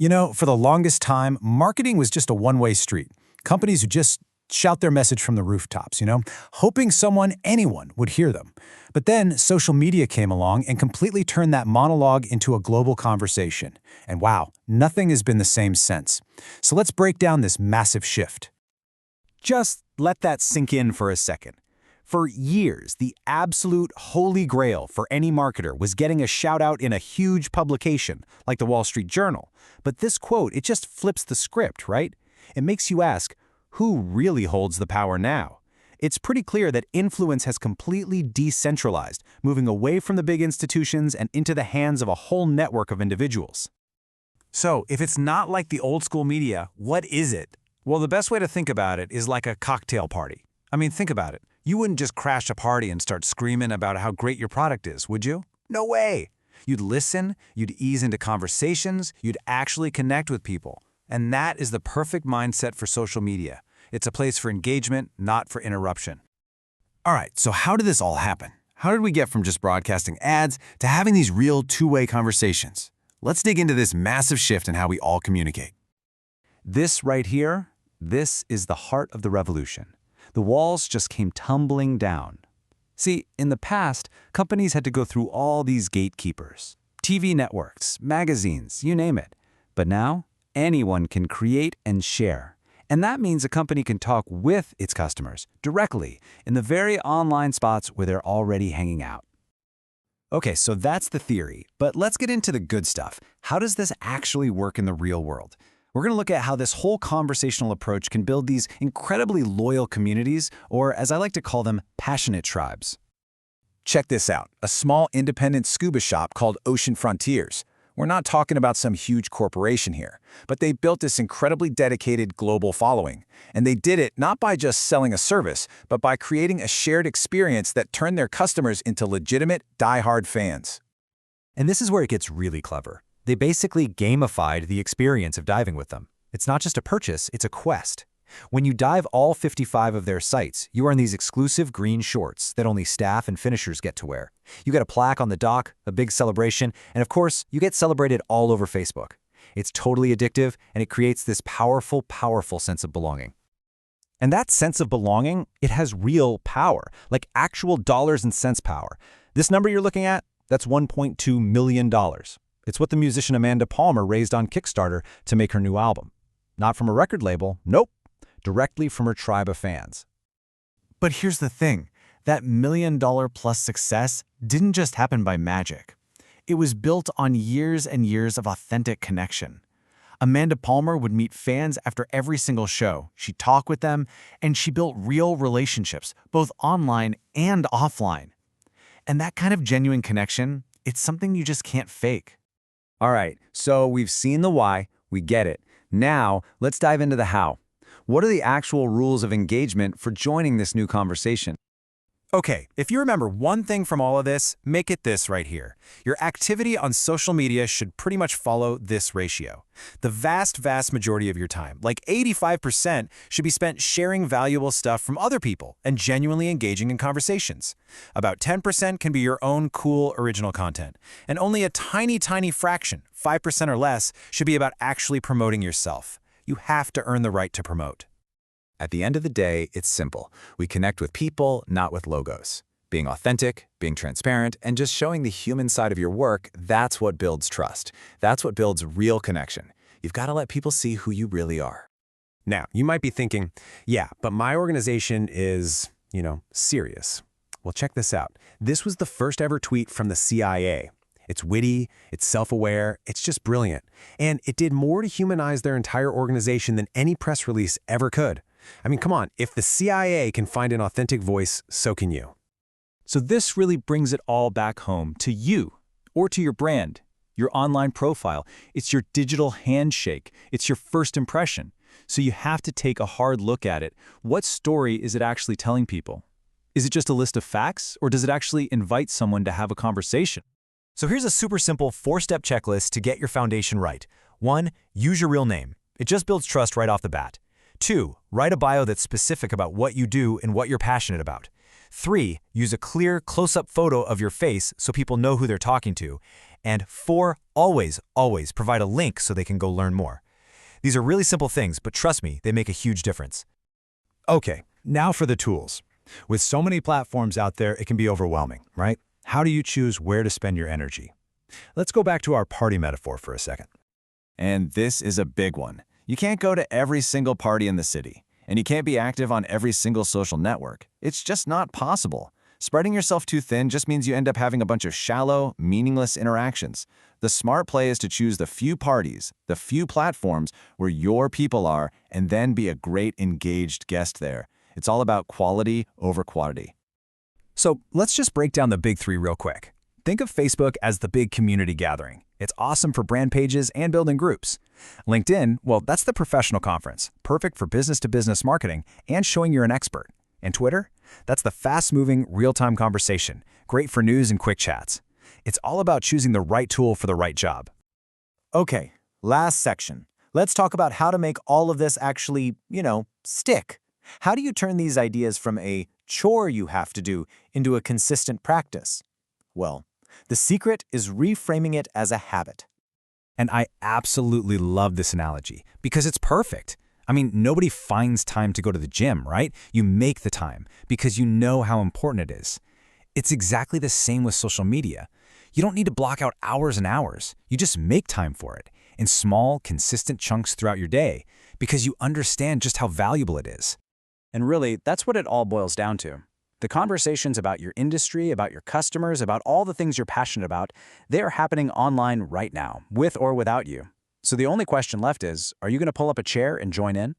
For the longest time, marketing was just a one-way street. Companies would just shout their message from the rooftops, hoping anyone would hear them. But then social media came along and completely turned that monologue into a global conversation. And wow, nothing has been the same since. So let's break down this massive shift. Just let that sink in for a second. For years, the absolute holy grail for any marketer was getting a shout-out in a huge publication, like the Wall Street Journal. But this quote, it just flips the script, right? It makes you ask, who really holds the power now? It's pretty clear that influence has completely decentralized, moving away from the big institutions and into the hands of a whole network of individuals. So, if it's not like the old-school media, what is it? Well, the best way to think about it is like a cocktail party. Think about it. You wouldn't just crash a party and start screaming about how great your product is, would you? No way! You'd listen, you'd ease into conversations, you'd actually connect with people. And that is the perfect mindset for social media. It's a place for engagement, not for interruption. All right, so how did this all happen? How did we get from just broadcasting ads to having these real two-way conversations? Let's dig into this massive shift in how we all communicate. This right here, this is the heart of the revolution. The walls just came tumbling down. See, in the past, companies had to go through all these gatekeepers. TV networks, magazines, you name it. But now, anyone can create and share. And that means a company can talk with its customers directly in the very online spots where they're already hanging out. Okay, so that's the theory, but let's get into the good stuff. How does this actually work in the real world? We're going to look at how this whole conversational approach can build these incredibly loyal communities, or as I like to call them, passionate tribes. Check this out, a small independent scuba shop called Ocean Frontiers. We're not talking about some huge corporation here, but they built this incredibly dedicated global following. And they did it not by just selling a service, but by creating a shared experience that turned their customers into legitimate, die-hard fans. And this is where it gets really clever. They basically gamified the experience of diving with them. It's not just a purchase, it's a quest. When you dive all 55 of their sites, you are in these exclusive green shorts that only staff and finishers get to wear. You get a plaque on the dock, a big celebration, and of course, you get celebrated all over Facebook. It's totally addictive, and it creates this powerful, powerful sense of belonging. And that sense of belonging, it has real power, like actual dollars and cents power. This number you're looking at, that's $1.2 million. It's what the musician Amanda Palmer raised on Kickstarter to make her new album. Not from a record label, nope, directly from her tribe of fans. But here's the thing, that $1 million+ success didn't just happen by magic. It was built on years and years of authentic connection. Amanda Palmer would meet fans after every single show. She'd talk with them, and she built real relationships, both online and offline. And that kind of genuine connection, it's something you just can't fake. All right, so we've seen the why, we get it. Now, let's dive into the how. What are the actual rules of engagement for joining this new conversation? Okay, if you remember one thing from all of this, make it this right here. Your activity on social media should pretty much follow this ratio. The vast majority of your time, like 85%, should be spent sharing valuable stuff from other people and genuinely engaging in conversations. About 10% can be your own cool, original content. And only a tiny fraction, 5% or less, should be about actually promoting yourself. You have to earn the right to promote. At the end of the day, it's simple. We connect with people, not with logos. Being authentic, being transparent, and just showing the human side of your work, that's what builds trust. That's what builds real connection. You've got to let people see who you really are. Now, you might be thinking, yeah, but my organization is, serious. Well, check this out. This was the first ever tweet from the CIA. It's witty, it's self-aware, it's just brilliant. And it did more to humanize their entire organization than any press release ever could. Come on, if the CIA can find an authentic voice, so can you. So this really brings it all back home to you, or to your brand, your online profile. It's your digital handshake. It's your first impression. So you have to take a hard look at it. What story is it actually telling people? Is it just a list of facts, or does it actually invite someone to have a conversation? So here's a super simple 4-step checklist to get your foundation right. 1, use your real name. It just builds trust right off the bat. 2, write a bio that's specific about what you do and what you're passionate about. 3, use a clear, close-up photo of your face so people know who they're talking to. And 4, always provide a link so they can go learn more. These are really simple things, but trust me, they make a huge difference. Okay, now for the tools. With so many platforms out there, it can be overwhelming, right? How do you choose where to spend your energy? Let's go back to our party metaphor for a second. And this is a big one. You can't go to every single party in the city, and you can't be active on every single social network. It's just not possible. Spreading yourself too thin just means you end up having a bunch of shallow, meaningless interactions. The smart play is to choose the few parties, the few platforms where your people are, and then be a great engaged guest there. It's all about quality over quantity. So let's just break down the big 3 real quick. Think of Facebook as the big community gathering. It's awesome for brand pages and building groups. LinkedIn, well, that's the professional conference, perfect for business-to-business marketing and showing you're an expert. And Twitter? That's the fast-moving, real-time conversation, great for news and quick chats. It's all about choosing the right tool for the right job. Okay, last section. Let's talk about how to make all of this actually, stick. How do you turn these ideas from a chore you have to do into a consistent practice? Well, the secret is reframing it as a habit. And I absolutely love this analogy because it's perfect. I mean, nobody finds time to go to the gym, right? You make the time because you know how important it is. It's exactly the same with social media. You don't need to block out hours and hours. You just make time for it in small, consistent chunks throughout your day because you understand just how valuable it is. And really, that's what it all boils down to. The conversations about your industry, about your customers, about all the things you're passionate about, they are happening online right now, with or without you. So the only question left is, are you going to pull up a chair and join in?